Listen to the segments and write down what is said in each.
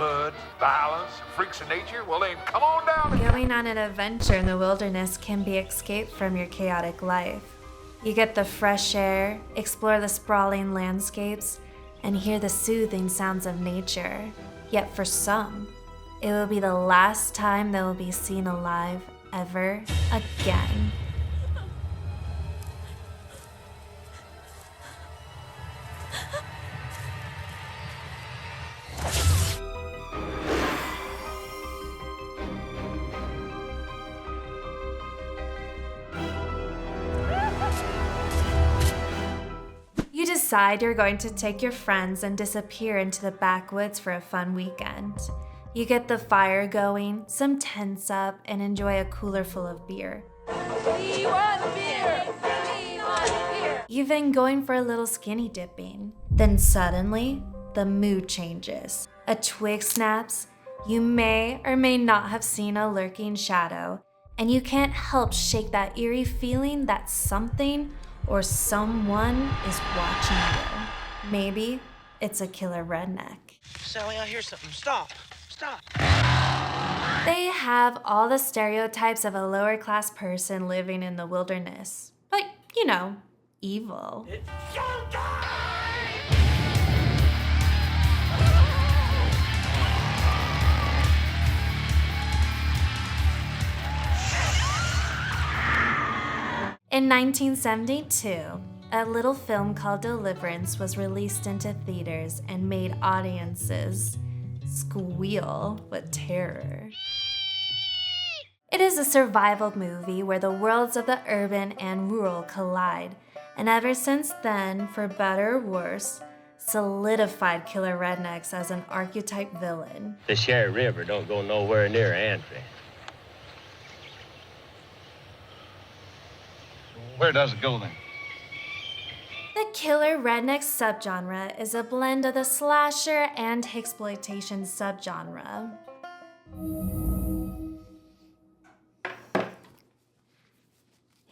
blood, violence, freaks of nature, well then come on down. Going on an adventure in the wilderness can be escape from your chaotic life. You get the fresh air, explore the sprawling landscapes, and hear the soothing sounds of nature. Yet for some, it will be the last time they will be seen alive ever again. You decide you're going to take your friends and disappear into the backwoods for a fun weekend. You get the fire going, some tents up, and enjoy a cooler full of beer. We want beer! We want beer! Even going for a little skinny dipping. Then suddenly, the mood changes. A twig snaps, you may or may not have seen a lurking shadow, and you can't help shake that eerie feeling that something or someone is watching you. Maybe it's a killer redneck. Sally, I hear something. Stop. Stop. They have all the stereotypes of a lower class person living in the wilderness. But, you know, evil. It's showtime! In 1972, a little film called Deliverance was released into theaters and made audiences squeal with terror. It is a survival movie where the worlds of the urban and rural collide, and ever since then, for better or worse, solidified killer rednecks as an archetype villain. The Sherry River don't go nowhere near Antry. Where does it go then? The killer redneck subgenre is a blend of the slasher and exploitation subgenre.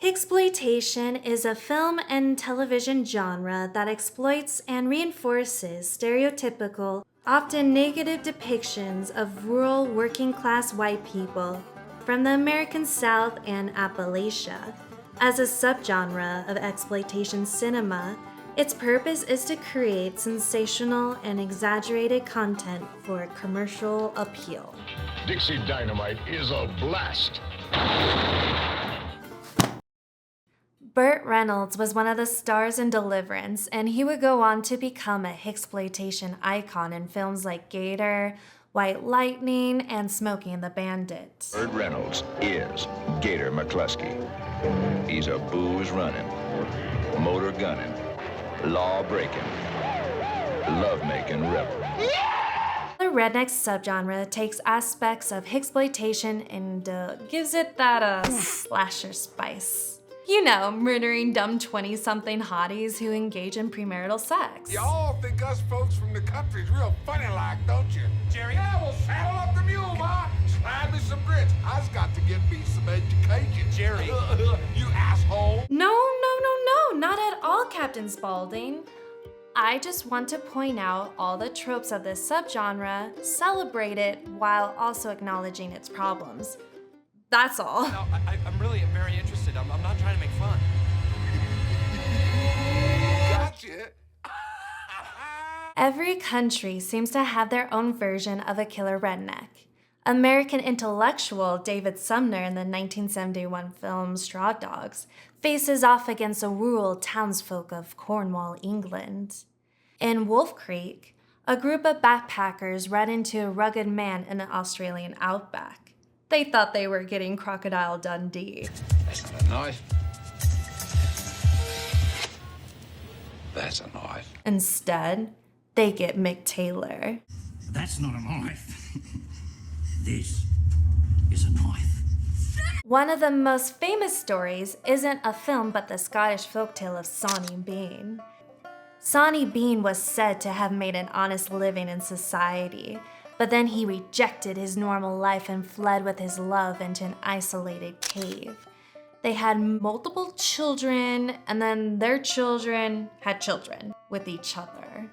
Exploitation is a film and television genre that exploits and reinforces stereotypical, often negative depictions of rural working-class white people from the American South and Appalachia. As a subgenre of exploitation cinema, its purpose is to create sensational and exaggerated content for commercial appeal. Dixie Dynamite is a blast. Burt Reynolds was one of the stars in Deliverance, and he would go on to become a exploitation icon in films like Gator, White Lightning, and Smokey and the Bandit. Burt Reynolds is Gator McCluskey. He's a booze-running, motor-gunning, law-breaking, love-making rebel. The redneck subgenre takes aspects of exploitation and gives it that slasher spice. You know, murdering dumb 20-something hotties who engage in premarital sex. Y'all think us folks from the country's real funny like, don't you? Jerry? Yeah, well, saddle up the mule, Ma. Slide me some grits. I's got to get me some education. Jerry. You asshole. No, not at all, Captain Spaulding. I just want to point out all the tropes of this subgenre, celebrate it, while also acknowledging its problems. That's all. No, I'm really very interested. I'm not trying to make fun. Gotcha. Every country seems to have their own version of a killer redneck. American intellectual David Sumner in the 1971 film Straw Dogs faces off against the rural townsfolk of Cornwall, England. In Wolf Creek, a group of backpackers ran into a rugged man in the Australian outback. They thought they were getting Crocodile Dundee. That's not a knife. That's a knife. Instead, they get Mick Taylor. That's not a knife. This is a knife. One of the most famous stories isn't a film but the Scottish folktale of Sawney Bean. Sawney Bean was said to have made an honest living in society, but then he rejected his normal life and fled with his love into an isolated cave. They had multiple children, and then their children had children with each other.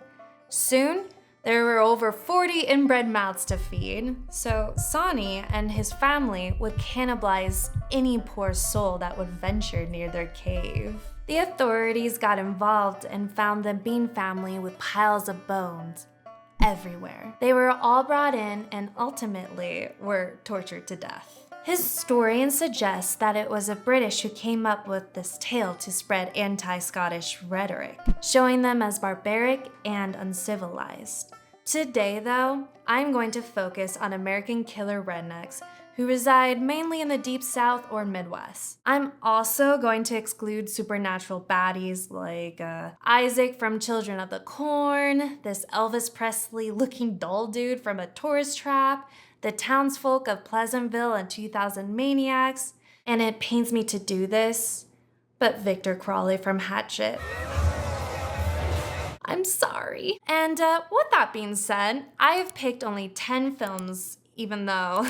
Soon, There were over 40 inbred mouths to feed, so Sonny and his family would cannibalize any poor soul that would venture near their cave. The authorities got involved and found the Bean family with piles of bones everywhere. They were all brought in and ultimately were tortured to death. Historians suggest that it was the British who came up with this tale to spread anti-Scottish rhetoric, showing them as barbaric and uncivilized. Today, though, I'm going to focus on American killer rednecks who reside mainly in the Deep South or Midwest. I'm also going to exclude supernatural baddies like Isaac from Children of the Corn, this Elvis Presley-looking doll dude from A Tourist Trap, the townsfolk of Pleasantville and 2000 Maniacs, and it pains me to do this, but Victor Crawley from Hatchet. I'm sorry. And with that being said, I have picked only 10 films, even though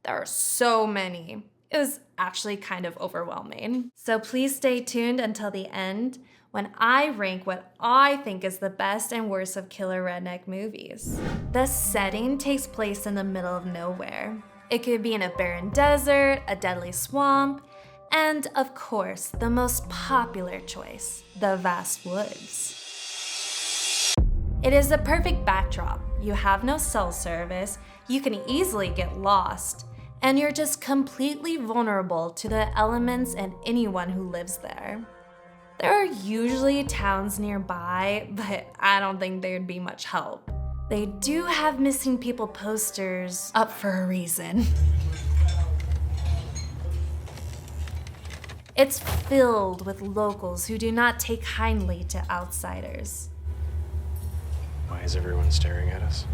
there are so many. It was actually kind of overwhelming. So please stay tuned until the end when I rank what I think is the best and worst of killer redneck movies. The setting takes place in the middle of nowhere. It could be in a barren desert, a deadly swamp, and of course, the most popular choice, the vast woods. It is the perfect backdrop. You have no cell service, you can easily get lost, and you're just completely vulnerable to the elements and anyone who lives there. There are usually towns nearby, but I don't think there'd be much help. They do have missing people posters up for a reason. It's filled with locals who do not take kindly to outsiders. Why is everyone staring at us?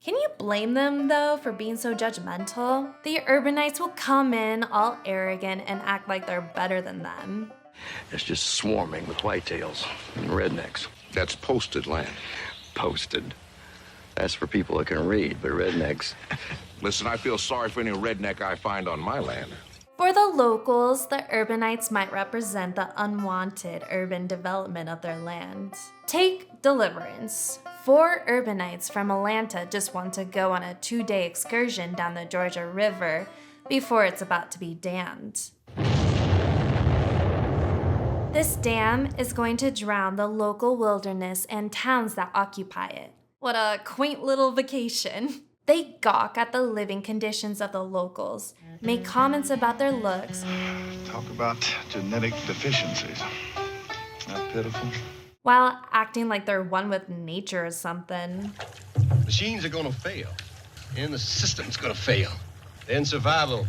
Can you blame them, though, for being so judgmental? The urbanites will come in all arrogant and act like they're better than them. It's just swarming with whitetails and rednecks. That's posted land. Posted. That's for people that can read, but rednecks. Listen, I feel sorry for any redneck I find on my land. For the locals, the urbanites might represent the unwanted urban development of their land. Take Deliverance. 4 urbanites from Atlanta just want to go on a 2-day excursion down the Georgia River before it's about to be dammed. This dam is going to drown the local wilderness and towns that occupy it. What a quaint little vacation. They gawk at the living conditions of the locals, make comments about their looks. Talk about genetic deficiencies. Not pitiful. While acting like they're one with nature or something. Machines are gonna fail, and the system's gonna fail. Then survival.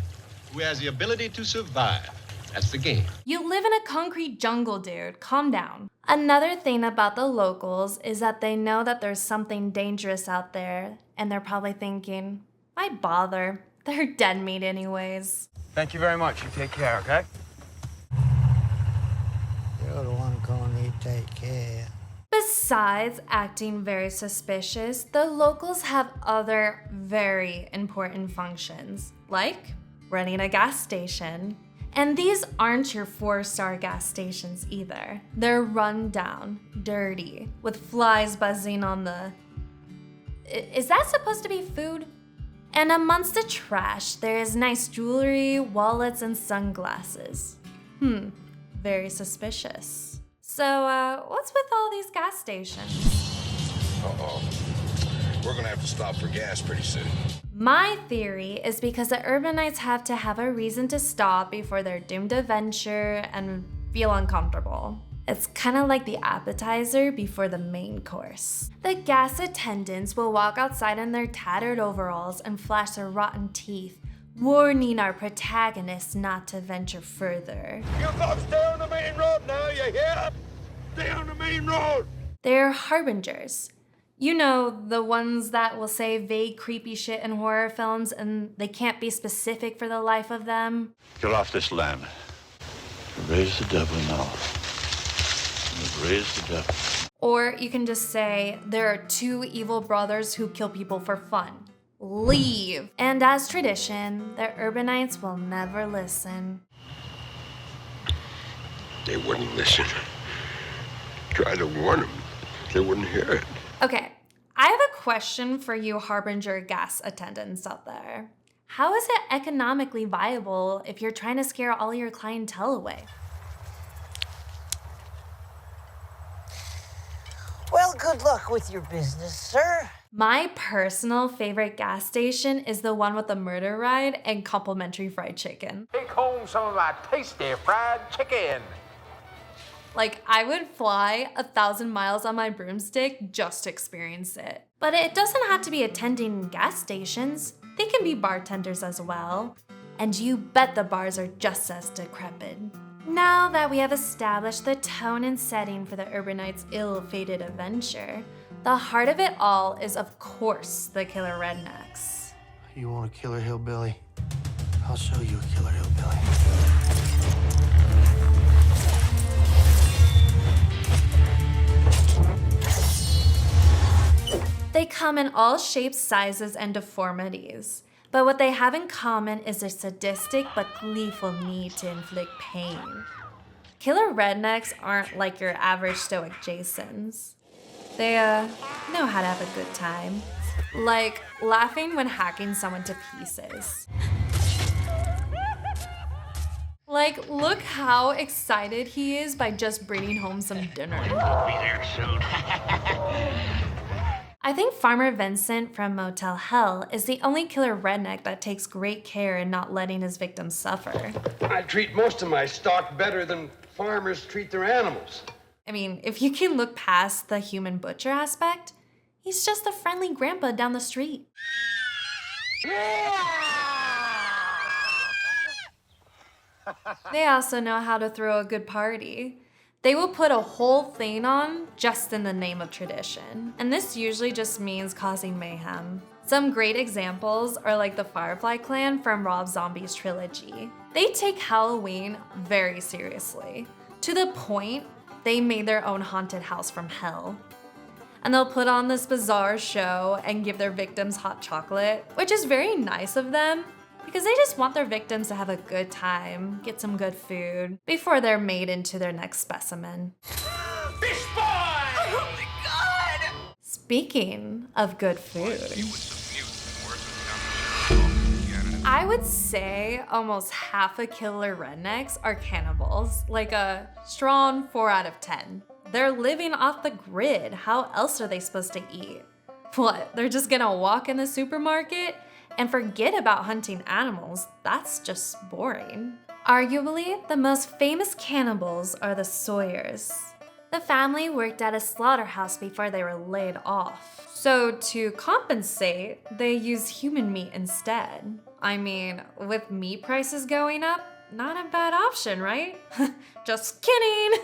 Who has the ability to survive? That's the game. You live in a concrete jungle, dude. Calm down. Another thing about the locals is that they know that there's something dangerous out there, and they're probably thinking, why bother? They're dead meat anyways. Thank you very much. You take care, okay? You're the one gonna need to take care. Besides acting very suspicious, the locals have other very important functions, like running a gas station. And these aren't your 4-star gas stations either. They're run down, dirty, with flies buzzing on the... Is that supposed to be food? And amongst the trash, there is nice jewelry, wallets, and sunglasses. Very suspicious. So, what's with all these gas stations? Uh-oh. We're gonna have to stop for gas pretty soon. My theory is because the urbanites have to have a reason to stop before they're doomed to venture and feel uncomfortable. It's kind of like the appetizer before the main course. The gas attendants will walk outside in their tattered overalls and flash their rotten teeth, warning our protagonists not to venture further. You folks stay on the main road now, you hear? Stay on the main road! They're harbingers. You know, the ones that will say vague, creepy shit in horror films and they can't be specific for the life of them. Get off this land. Raise the devil now. Raise the devil. Or you can just say, there are 2 evil brothers who kill people for fun. Leave! And as tradition, the urbanites will never listen. They wouldn't listen. Try to warn them. They wouldn't hear it. Okay, I have a question for you Harbinger gas attendants out there. How is it economically viable if you're trying to scare all your clientele away? Well, good luck with your business, sir. My personal favorite gas station is the one with the murder ride and complimentary fried chicken. Take home some of my tasty fried chicken. Like, I would fly 1,000 miles on my broomstick just to experience it. But it doesn't have to be attending gas stations. They can be bartenders as well. And you bet the bars are just as decrepit. Now that we have established the tone and setting for the urbanites' ill-fated adventure, the heart of it all is, of course, the killer rednecks. You want a killer hillbilly? I'll show you a killer hillbilly. They come in all shapes, sizes, and deformities. But what they have in common is their sadistic but gleeful need to inflict pain. Killer rednecks aren't like your average stoic Jasons. They know how to have a good time. Like laughing when hacking someone to pieces. Like, look how excited he is by just bringing home some dinner. I'll be there soon. I think Farmer Vincent from Motel Hell is the only killer redneck that takes great care in not letting his victims suffer. I treat most of my stock better than farmers treat their animals. I mean, if you can look past the human butcher aspect, he's just a friendly grandpa down the street. They also know how to throw a good party. They will put a whole thing on just in the name of tradition. And this usually just means causing mayhem. Some great examples are like the Firefly clan from Rob Zombie's trilogy. They take Halloween very seriously, to the point they made their own haunted house from hell. And they'll put on this bizarre show and give their victims hot chocolate, which is very nice of them, because they just want their victims to have a good time, get some good food, before they're made into their next specimen. Fish boy! Oh my God! Speaking of good food, I would say almost half of killer rednecks are cannibals, like a strong 4 out of 10. They're living off the grid. How else are they supposed to eat? What, they're just gonna walk in the supermarket and forget about hunting animals? That's just boring. Arguably, the most famous cannibals are the Sawyers. The family worked at a slaughterhouse before they were laid off. So to compensate, they use human meat instead. I mean, with meat prices going up, not a bad option, right? Just kidding!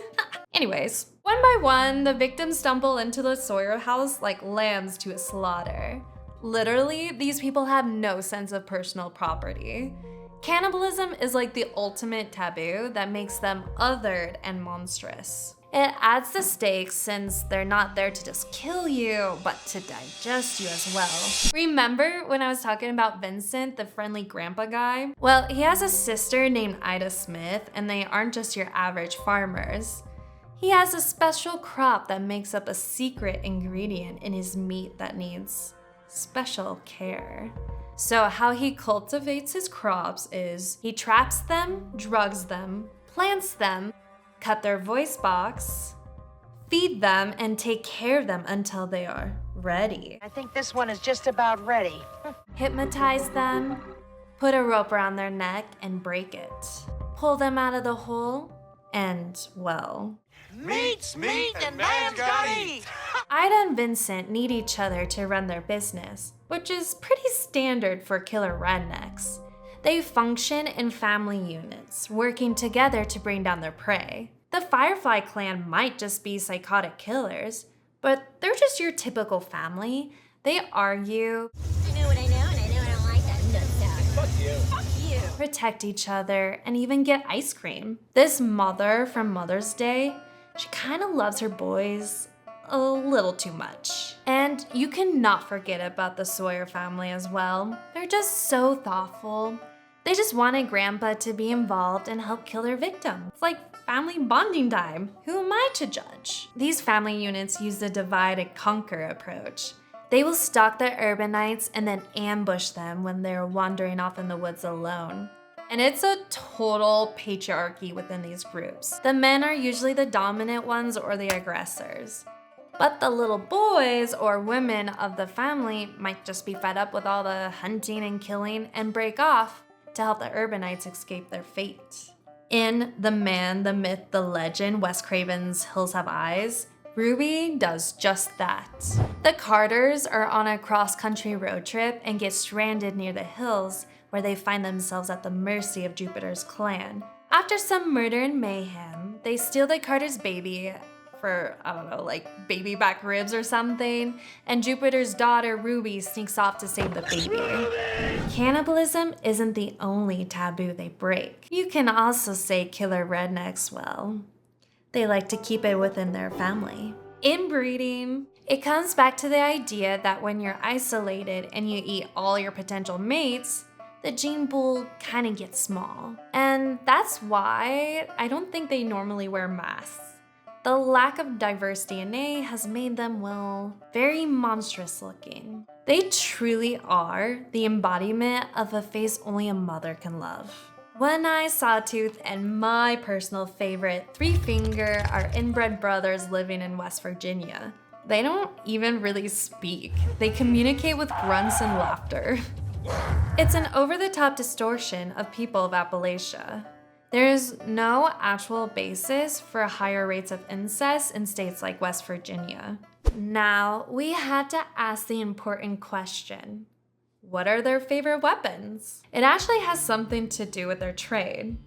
Anyways, one by one, the victims stumble into the Sawyer house like lambs to a slaughter. Literally, these people have no sense of personal property. Cannibalism is like the ultimate taboo that makes them othered and monstrous. It adds the stakes since they're not there to just kill you, but to digest you as well. Remember when I was talking about Vincent, the friendly grandpa guy? Well, he has a sister named Ida Smith, and they aren't just your average farmers. He has a special crop that makes up a secret ingredient in his meat that needs special care. So how he cultivates his crops is he traps them, drugs them, plants them, cut their voice box, feed them, and take care of them until they are ready. I think this one is just about ready. Hypnotize them, put a rope around their neck and break it. Pull them out of the hole, and well, Meat's meat and man's gotta eat. Ida and Vincent need each other to run their business, which is pretty standard for killer rednecks. They function in family units, working together to bring down their prey. The Firefly clan might just be psychotic killers, but they're just your typical family. They argue, I know what I know, and I know I don't like that nut. Fuck you. Fuck you. protect each other, and even get ice cream. This mother from Mother's Day, she kind of loves her boys a little too much. And you cannot forget about the Sawyer family as well. They're just so thoughtful. They just wanted Grandpa to be involved and help kill their victim. It's like family bonding time. Who am I to judge? These family units use the divide and conquer approach. They will stalk the urbanites and then ambush them when they're wandering off in the woods alone. And it's a total patriarchy within these groups. The men are usually the dominant ones or the aggressors. But the little boys or women of the family might just be fed up with all the hunting and killing and break off to help the urbanites escape their fate. In The Man, the Myth, the Legend, Wes Craven's Hills Have Eyes, Ruby does just that. The Carters are on a cross-country road trip and get stranded near the hills where they find themselves at the mercy of Jupiter's clan. After some murder and mayhem, they steal the Carter's baby for, I don't know, like baby back ribs or something, and Jupiter's daughter Ruby sneaks off to save the baby. Cannibalism isn't the only taboo they break. You can also say killer rednecks, well, they like to keep it within their family. Inbreeding. It comes back to the idea that when you're isolated and you eat all your potential mates, the gene pool kind of gets small. And that's why I don't think they normally wear masks. The lack of diverse DNA has made them, well, very monstrous looking. They truly are the embodiment of a face only a mother can love. One Eye, Sawtooth, and my personal favorite, Three Finger, are inbred brothers living in West Virginia. They don't even really speak. They communicate with grunts and laughter. It's an over-the-top distortion of people of Appalachia. There is no actual basis for higher rates of incest in states like West Virginia. Now, we had to ask the important question. What are their favorite weapons? It actually has something to do with their trade.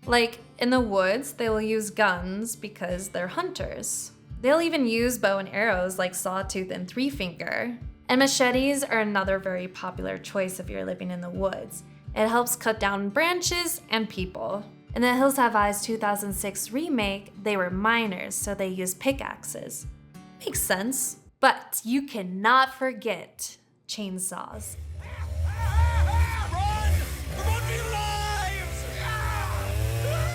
Like, in the woods, they will use guns because they're hunters. They'll even use bow and arrows like Sawtooth and Three Finger. And machetes are another very popular choice if you're living in the woods. It helps cut down branches and people. In the Hills Have Eyes 2006 remake, they were miners, so they used pickaxes. Makes sense. But you cannot forget chainsaws.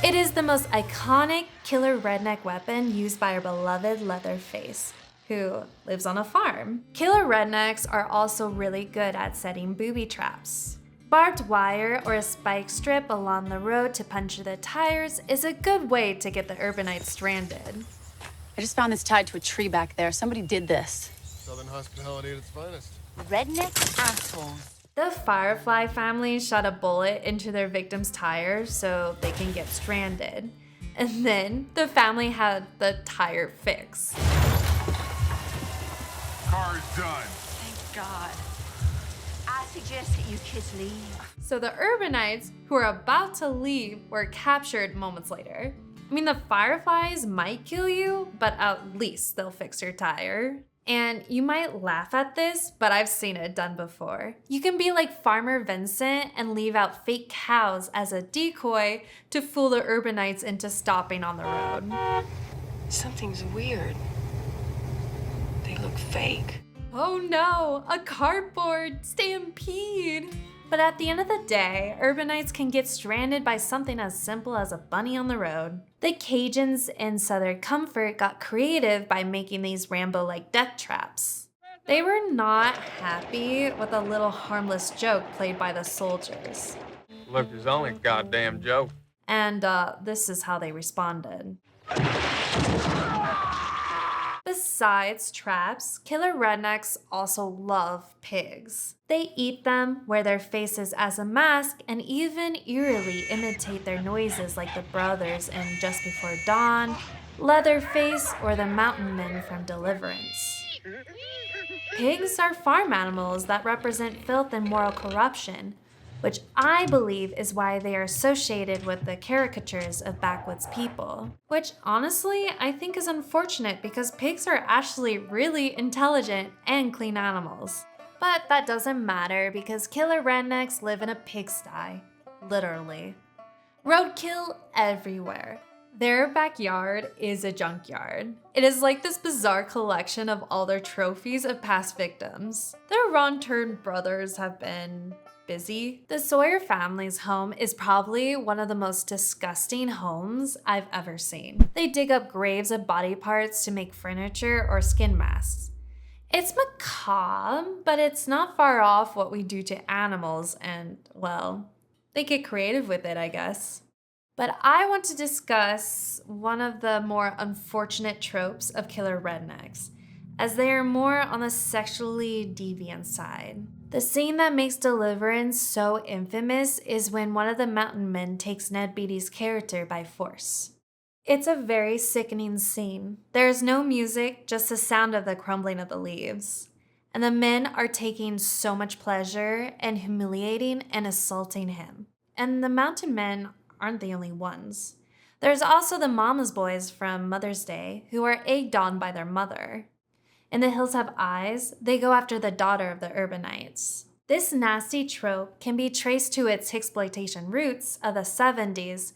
It is the most iconic killer redneck weapon used by our beloved Leatherface, who lives on a farm. Killer rednecks are also really good at setting booby traps. Barbed wire or a spike strip along the road to puncture the tires is a good way to get the urbanites stranded. I just found this tied to a tree back there. Somebody did this. Southern hospitality at its finest. Redneck assholes. The Firefly family shot a bullet into their victim's tire so they can get stranded. And then the family had the tire fixed. Car's done. Thank God. I suggest that you kids leave. So the urbanites who are about to leave were captured moments later. I mean, the fireflies might kill you, but at least they'll fix your tire. And you might laugh at this, but I've seen it done before. You can be like Farmer Vincent and leave out fake cows as a decoy to fool the urbanites into stopping on the road. Something's weird. They look fake. Oh no, a cardboard stampede! But at the end of the day, urbanites can get stranded by something as simple as a bunny on the road. The Cajuns in Southern Comfort got creative by making these Rambo-like death traps. They were not happy with a little harmless joke played by the soldiers. Look, it's only a goddamn joke. And this is how they responded. Besides traps, killer rednecks also love pigs. They eat them, wear their faces as a mask, and even eerily imitate their noises like the brothers in Just Before Dawn, Leatherface, or the mountain men from Deliverance. Pigs are farm animals that represent filth and moral corruption, which I believe is why they are associated with the caricatures of backwoods people. Which honestly, I think is unfortunate because pigs are actually really intelligent and clean animals. But that doesn't matter because killer rednecks live in a pigsty, literally. Roadkill everywhere. Their backyard is a junkyard. It is like this bizarre collection of all their trophies of past victims. Their Ron-turned brothers have been busy. The Sawyer family's home is probably one of the most disgusting homes I've ever seen. They dig up graves of body parts to make furniture or skin masks. It's macabre, but it's not far off what we do to animals, and, well, they get creative with it, I guess. But I want to discuss one of the more unfortunate tropes of killer rednecks, as they are more on the sexually deviant side. The scene that makes Deliverance so infamous is when one of the mountain men takes Ned Beatty's character by force. It's a very sickening scene. There is no music, just the sound of the crumbling of the leaves. And the men are taking so much pleasure in humiliating and assaulting him. And the mountain men aren't the only ones. There's also the mama's boys from Mother's Day who are egged on by their mother. In The Hills Have Eyes, they go after the daughter of the urbanites. This nasty trope can be traced to its exploitation roots of the 70s,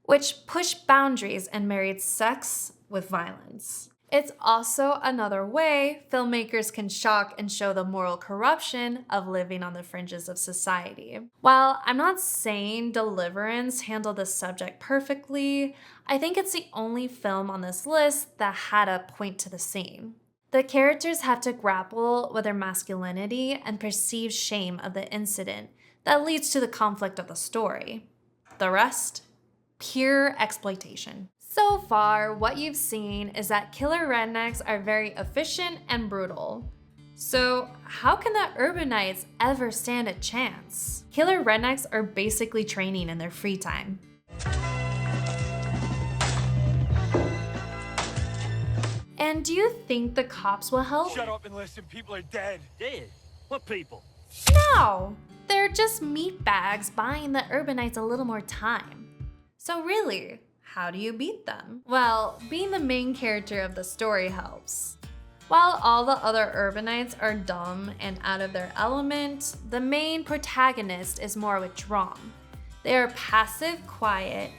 which pushed boundaries and married sex with violence. It's also another way filmmakers can shock and show the moral corruption of living on the fringes of society. While I'm not saying Deliverance handled the subject perfectly, I think it's the only film on this list that had a point to the scene. The characters have to grapple with their masculinity and perceived shame of the incident that leads to the conflict of the story. The rest? Pure exploitation. So far, what you've seen is that killer rednecks are very efficient and brutal. So how can the urbanites ever stand a chance? Killer rednecks are basically training in their free time. And do you think the cops will help? Shut up and listen, people are dead. Dead? What people? No! They're just meatbags buying the urbanites a little more time. So really, how do you beat them? Well, being the main character of the story helps. While all the other urbanites are dumb and out of their element, the main protagonist is more withdrawn. They are passive, quiet,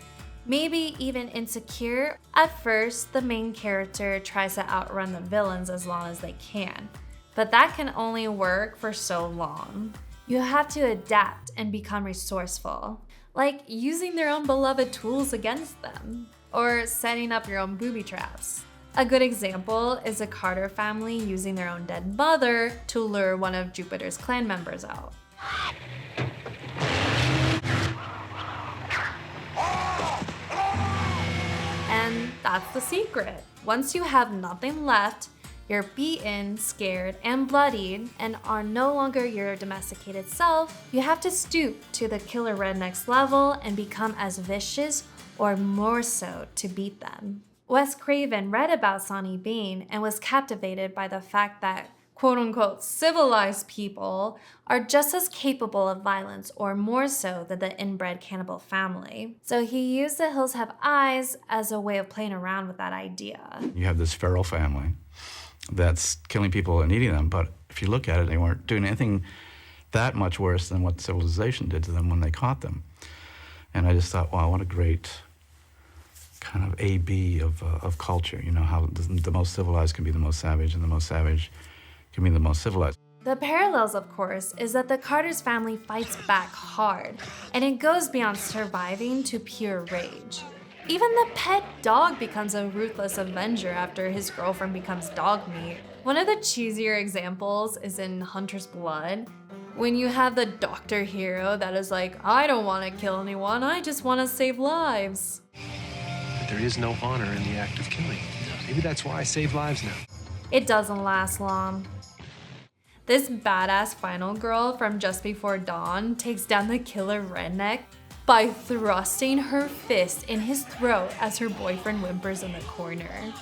maybe even insecure. At first, the main character tries to outrun the villains as long as they can, but that can only work for so long. You have to adapt and become resourceful, like using their own beloved tools against them, or setting up your own booby traps. A good example is the Carter family using their own dead mother to lure one of Jupiter's clan members out. And that's the secret. Once you have nothing left, you're beaten, scared, and bloodied, and are no longer your domesticated self, you have to stoop to the killer redneck's level and become as vicious or more so to beat them. Wes Craven read about Sonny Bean and was captivated by the fact that quote-unquote civilized people are just as capable of violence or more so than the inbred cannibal family. So he used The Hills Have Eyes as a way of playing around with that idea. You have this feral family that's killing people and eating them, but if you look at it, they weren't doing anything that much worse than what civilization did to them when they caught them. And I just thought, wow, what a great kind of A-B of culture, you know, how the most civilized can be the most savage, and the most savage can be the most civilized. The parallels, of course, is that the Carter's family fights back hard, and it goes beyond surviving to pure rage. Even the pet dog becomes a ruthless avenger after his girlfriend becomes dog meat. One of the cheesier examples is in Hunter's Blood, when you have the doctor hero that is like, I don't want to kill anyone, I just want to save lives. But there is no honor in the act of killing. Maybe that's why I save lives now. It doesn't last long. This badass final girl from Just Before Dawn takes down the killer redneck by thrusting her fist in his throat as her boyfriend whimpers in the corner.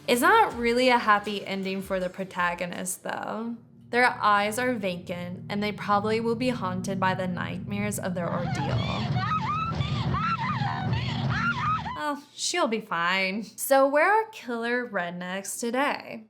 It's not really a happy ending for the protagonist though. Their eyes are vacant and they probably will be haunted by the nightmares of their ordeal. Oh, she'll be fine. So where are killer rednecks today?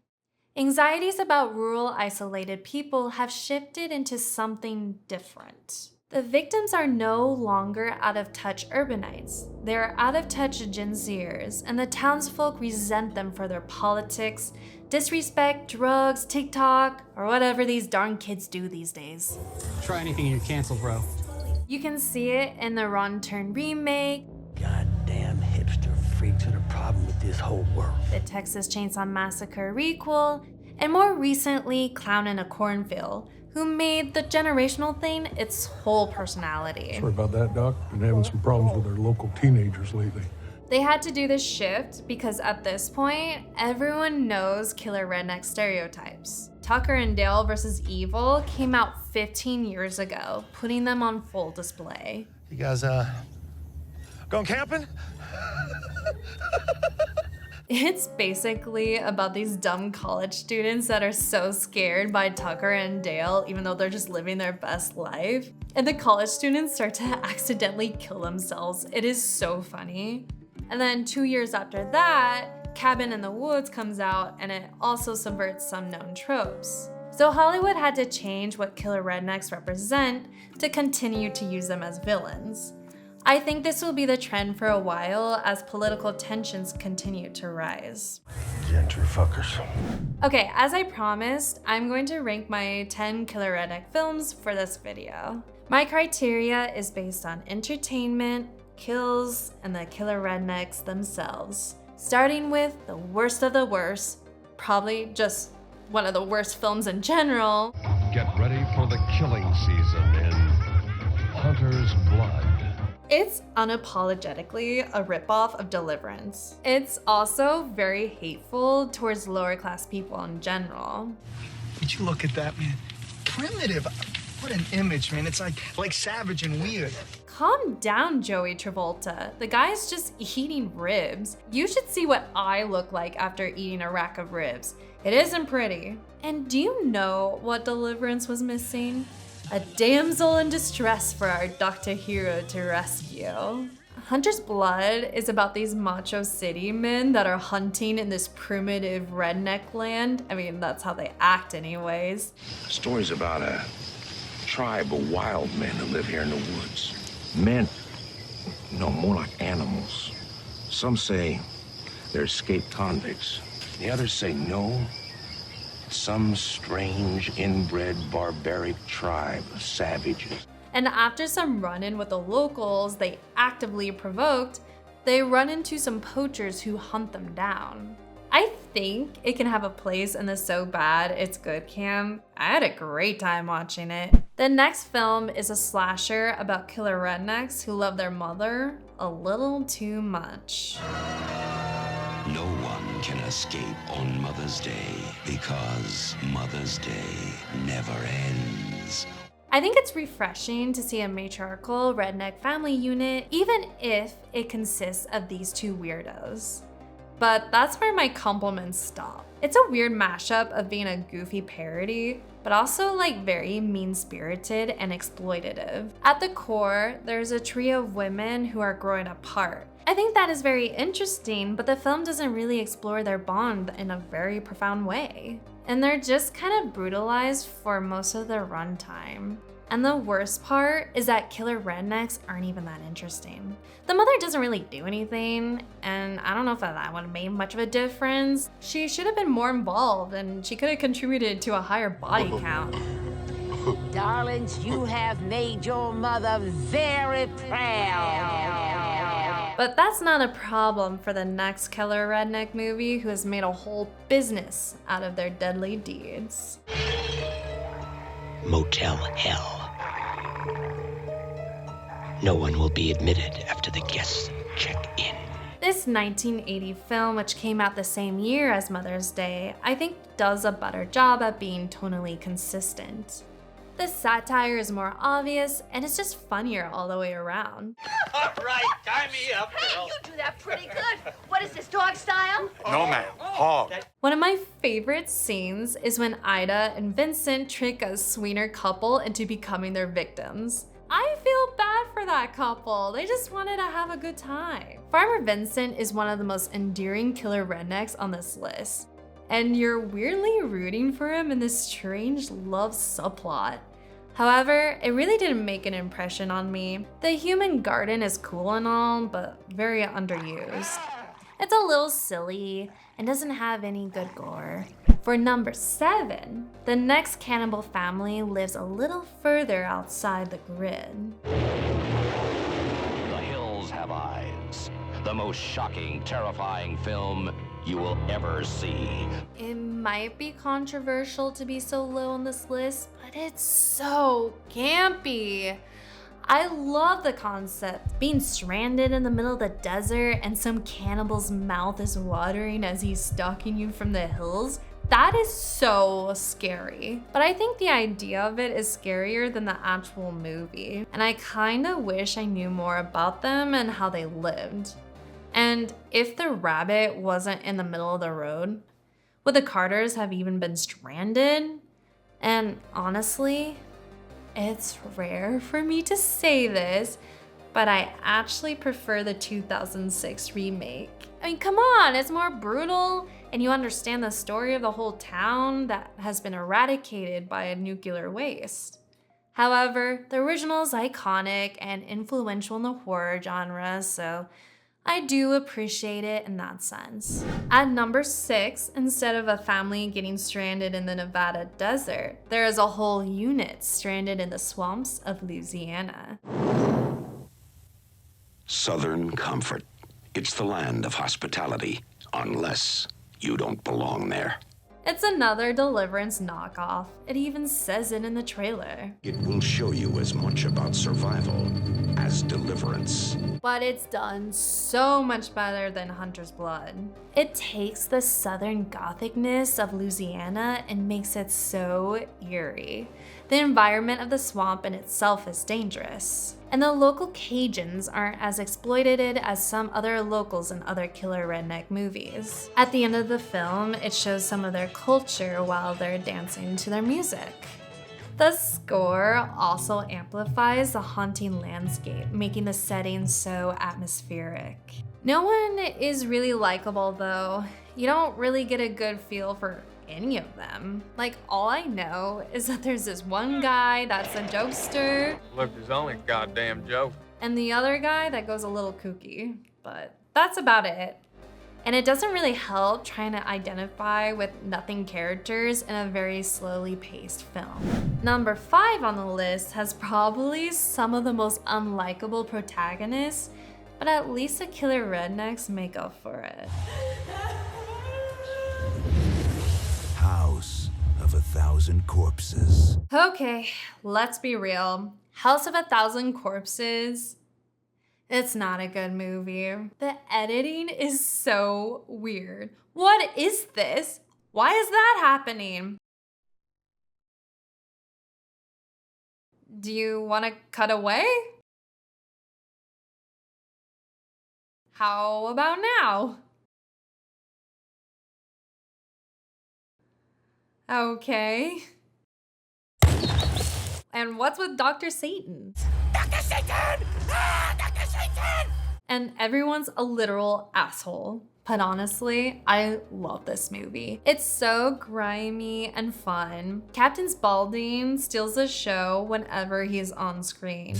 Anxieties about rural, isolated people have shifted into something different. The victims are no longer out-of-touch urbanites. They're out-of-touch Gen Zers, and the townsfolk resent them for their politics, disrespect, drugs, TikTok, or whatever these darn kids do these days. Try anything and you're canceled, bro. You can see it in the Wrong Turn remake, Goddamn hipster freaks are the problem with this whole world. the Texas Chainsaw Massacre requel, and more recently Clown in a Cornfield, who made the generational thing its whole personality. Sorry about that, Doc. Been having some problems with our local teenagers lately. They had to do this shift because at this point, everyone knows killer redneck stereotypes. Tucker and Dale vs. Evil came out 15 years ago, putting them on full display. You guys, going camping? It's basically about these dumb college students that are so scared by Tucker and Dale, even though they're just living their best life. And the college students start to accidentally kill themselves. It is so funny. And then 2 years after that, Cabin in the Woods comes out, and it also subverts some known tropes. So Hollywood had to change what killer rednecks represent to continue to use them as villains. I think this will be the trend for a while as political tensions continue to rise. Gentrifuckers. Okay, as I promised, I'm going to rank my 10 killer redneck films for this video. My criteria is based on entertainment, kills, and the killer rednecks themselves. Starting with the worst of the worst, probably just one of the worst films in general. Get ready for the killing season in Hunter's Blood. It's unapologetically a ripoff of Deliverance. It's also very hateful towards lower class people in general. Would you look at that, man? Primitive. What an image, man. It's like savage and weird. Calm down, Joey Travolta. The guy's just eating ribs. You should see what I look like after eating a rack of ribs. It isn't pretty. And do you know what Deliverance was missing? A damsel in distress for our Dr. Hero to rescue. Hunter's Blood is about these macho city men that are hunting in this primitive redneck land. I mean, that's how they act anyways. Stories about a tribe of wild men who live here in the woods. Men, no, more like animals. Some say they're escaped convicts. The others say no. Some strange, inbred, barbaric tribe of savages. And after some run-in with the locals they actively provoked, they run into some poachers who hunt them down. I think it can have a place in the So Bad It's Good camp. I had a great time watching it. The next film is a slasher about killer rednecks who love their mother a little too much. No one can escape on Mother's Day because Mother's Day never ends. I think it's refreshing to see a matriarchal redneck family unit, even if it consists of these two weirdos. But that's where my compliments stop. It's a weird mashup of being a goofy parody, but also like very mean-spirited and exploitative. At the core, there's a trio of women who are growing apart. I think that is very interesting, but the film doesn't really explore their bond in a very profound way. And they're just kind of brutalized for most of the runtime. And the worst part is that killer rednecks aren't even that interesting. The mother doesn't really do anything, and I don't know if that would have made much of a difference. She should have been more involved, and she could have contributed to a higher body count. Darlings, you have made your mother very proud. But that's not a problem for the next killer redneck movie who has made a whole business out of their deadly deeds. Motel Hell. No one will be admitted after the guests check in. This 1980 film, which came out the same year as Mother's Day, I think does a better job at being tonally consistent. The satire is more obvious, and it's just funnier all the way around. All right, tie me up, girl. Hey, you do that pretty good. What is this, dog style? No, ma'am. Hog. One of my favorite scenes is when Ida and Vincent trick a swingers couple into becoming their victims. I feel bad for that couple. They just wanted to have a good time. Farmer Vincent is one of the most endearing killer rednecks on this list. And you're weirdly rooting for him in this strange love subplot. However, it really didn't make an impression on me. The human garden is cool and all, but very underused. It's a little silly and doesn't have any good gore. For number 7, the next cannibal family lives a little further outside the grid. The Hills Have Eyes. The most shocking, terrifying film you will ever see. It might be controversial to be so low on this list, but it's so campy. I love the concept. Being stranded in the middle of the desert and some cannibal's mouth is watering as he's stalking you from the hills. That is so scary. But I think the idea of it is scarier than the actual movie. And I kinda wish I knew more about them and how they lived. And if the rabbit wasn't in the middle of the road, would the Carters have even been stranded? And honestly, it's rare for me to say this, but I actually prefer the 2006 remake. I mean, come on, it's more brutal, and you understand the story of the whole town that has been eradicated by a nuclear waste. However, the original is iconic and influential in the horror genre, so I do appreciate it in that sense. At number 6, instead of a family getting stranded in the Nevada desert, there is a whole unit stranded in the swamps of Louisiana. Southern comfort. It's the land of hospitality, unless you don't belong there. It's another Deliverance knockoff. It even says it in the trailer. It will show you as much about survival as Deliverance. But it's done so much better than Hunter's Blood. It takes the southern gothicness of Louisiana and makes it so eerie. The environment of the swamp in itself is dangerous. And the local Cajuns aren't as exploited as some other locals in other killer redneck movies. At the end of the film, it shows some of their culture while they're dancing to their music. The score also amplifies the haunting landscape, making the setting so atmospheric. No one is really likable though. You don't really get a good feel for any of them. Like, all I know is that there's this one guy that's a jokester. Look, there's only a goddamn joke. And the other guy that goes a little kooky, but that's about it. And it doesn't really help trying to identify with nothing characters in a very slowly paced film. Number 5 on the list has probably some of the most unlikable protagonists, but at least the killer rednecks make up for it. House of 1,000 Corpses. Okay, let's be real. House of 1,000 Corpses, it's not a good movie. The editing is so weird. What is this? Why is that happening? Do you want to cut away? How about now? Okay. And what's with Dr. Satan? Dr. Satan! Ah, Dr. Satan! And everyone's a literal asshole. But honestly, I love this movie. It's so grimy and fun. Captain Spaulding steals the show whenever he's on screen.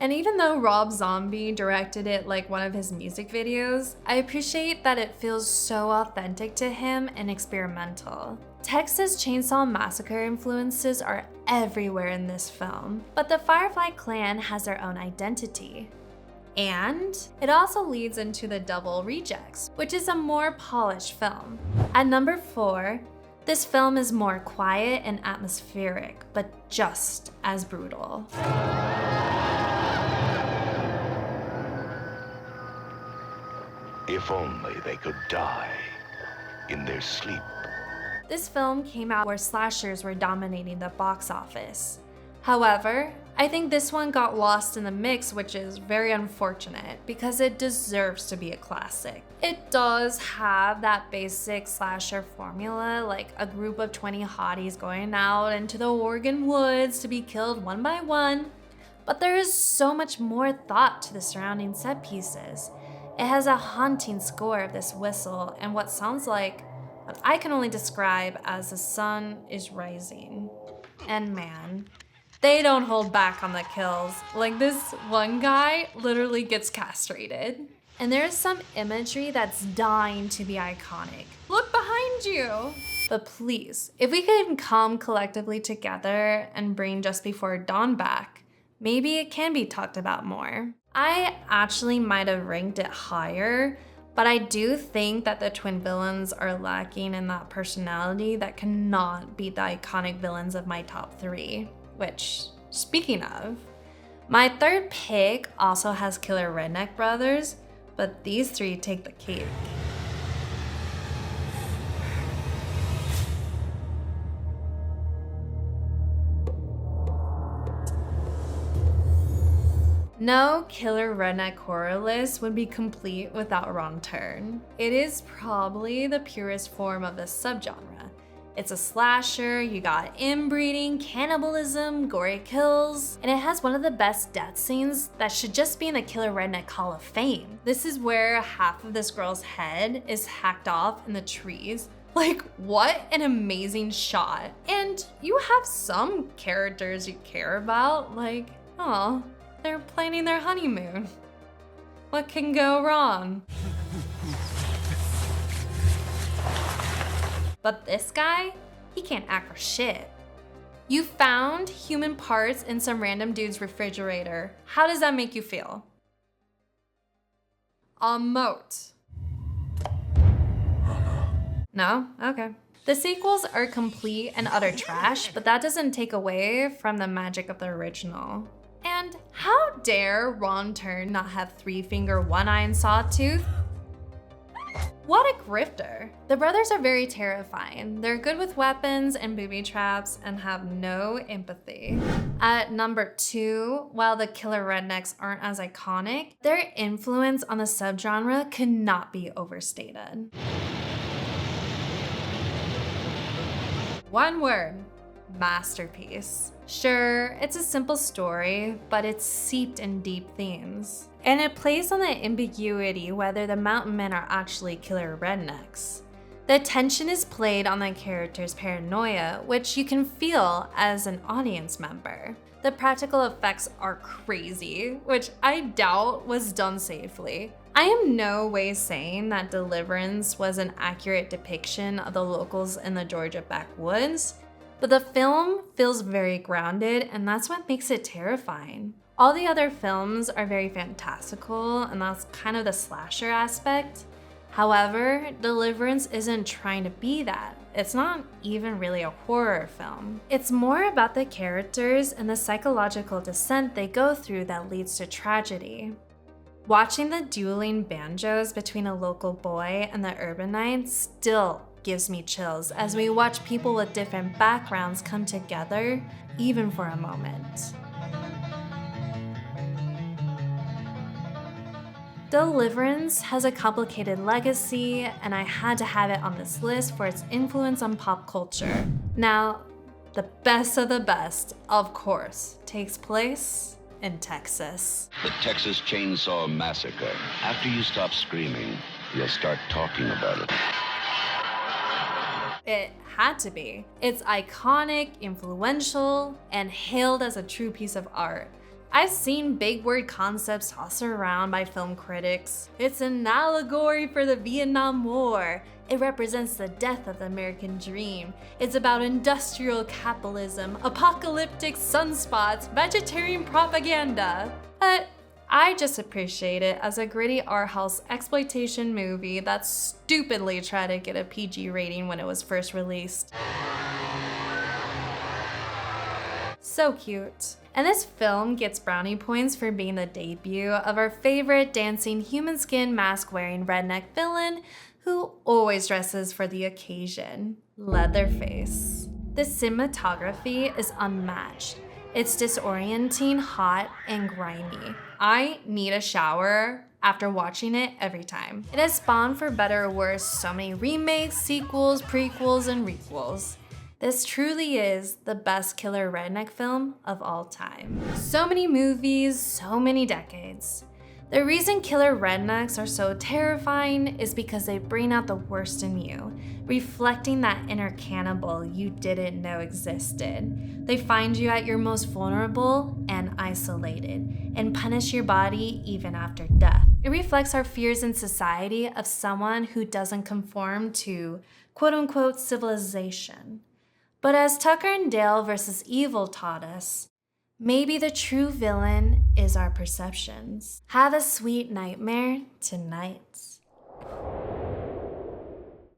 And even though Rob Zombie directed it like one of his music videos, I appreciate that it feels so authentic to him and experimental. Texas Chainsaw Massacre influences are everywhere in this film, but the Firefly clan has their own identity. And it also leads into The Devil Rejects, which is a more polished film. At number 4, this film is more quiet and atmospheric, but just as brutal. If only they could die in their sleep. This film came out where slashers were dominating the box office. However, I think this one got lost in the mix, which is very unfortunate because it deserves to be a classic. It does have that basic slasher formula, like a group of 20 hotties going out into the Oregon woods to be killed one by one, but there is so much more thought to the surrounding set pieces. It has a haunting score of this whistle and what sounds like what I can only describe as the sun is rising. And man, they don't hold back on the kills. Like, this one guy literally gets castrated. And there's some imagery that's dying to be iconic. Look behind you! But please, if we could come collectively together and bring Just Before Dawn back, maybe it can be talked about more. I actually might have ranked it higher, but I do think that the twin villains are lacking in that personality that cannot beat the iconic villains of my top 3. Which, speaking of, my third pick also has killer redneck brothers, but these 3 take the cake. No killer redneck horror list would be complete without Wrong Turn. It is probably the purest form of this subgenre. It's a slasher, you got inbreeding, cannibalism, gory kills, and it has one of the best death scenes that should just be in the Killer Redneck Hall of Fame. This is where half of this girl's head is hacked off in the trees. Like, what an amazing shot. And you have some characters you care about, like, oh, they're planning their honeymoon. What can go wrong? But this guy, he can't act for shit. You found human parts in some random dude's refrigerator. How does that make you feel? A moat. No? Okay. The sequels are complete and utter trash, but that doesn't take away from the magic of the original. And how dare Wrong Turn not have 3-finger, 1-eye, and sawtooth? What a grifter. The brothers are very terrifying. They're good with weapons and booby traps and have no empathy. At number 2, while the killer rednecks aren't as iconic, their influence on the subgenre cannot be overstated. One word. Masterpiece. Sure, it's a simple story, but it's seeped in deep themes. And it plays on the ambiguity whether the mountain men are actually killer rednecks. The tension is played on the character's paranoia, which you can feel as an audience member. The practical effects are crazy, which I doubt was done safely. I am no way saying that Deliverance was an accurate depiction of the locals in the Georgia backwoods, but the film feels very grounded, and that's what makes it terrifying. All the other films are very fantastical, and that's kind of the slasher aspect. However, Deliverance isn't trying to be that. It's not even really a horror film. It's more about the characters and the psychological descent they go through that leads to tragedy. Watching the dueling banjos between a local boy and the urbanite still gives me chills as we watch people with different backgrounds come together, even for a moment. Deliverance has a complicated legacy, and I had to have it on this list for its influence on pop culture. Now, the best of the best, of course, takes place in Texas. The Texas Chainsaw Massacre. After you stop screaming, you'll start talking about it. It had to be. It's iconic, influential, and hailed as a true piece of art. I've seen big word concepts tossed around by film critics. It's an allegory for the Vietnam War. It represents the death of the American dream. It's about industrial capitalism, apocalyptic sunspots, vegetarian propaganda. But I just appreciate it as a gritty art house exploitation movie that stupidly tried to get a PG rating when it was first released. So cute. And this film gets brownie points for being the debut of our favorite dancing human skin mask wearing redneck villain who always dresses for the occasion, Leatherface. The cinematography is unmatched. It's disorienting, hot, and grimy. I need a shower after watching it every time. It has spawned, for better or worse, so many remakes, sequels, prequels, and requels. This truly is the best killer redneck film of all time. So many movies, so many decades. The reason killer rednecks are so terrifying is because they bring out the worst in you, reflecting that inner cannibal you didn't know existed. They find you at your most vulnerable and isolated, and punish your body even after death. It reflects our fears in society of someone who doesn't conform to quote-unquote civilization. But as Tucker and Dale vs. Evil taught us, maybe the true villain is our perceptions. Have a sweet nightmare tonight.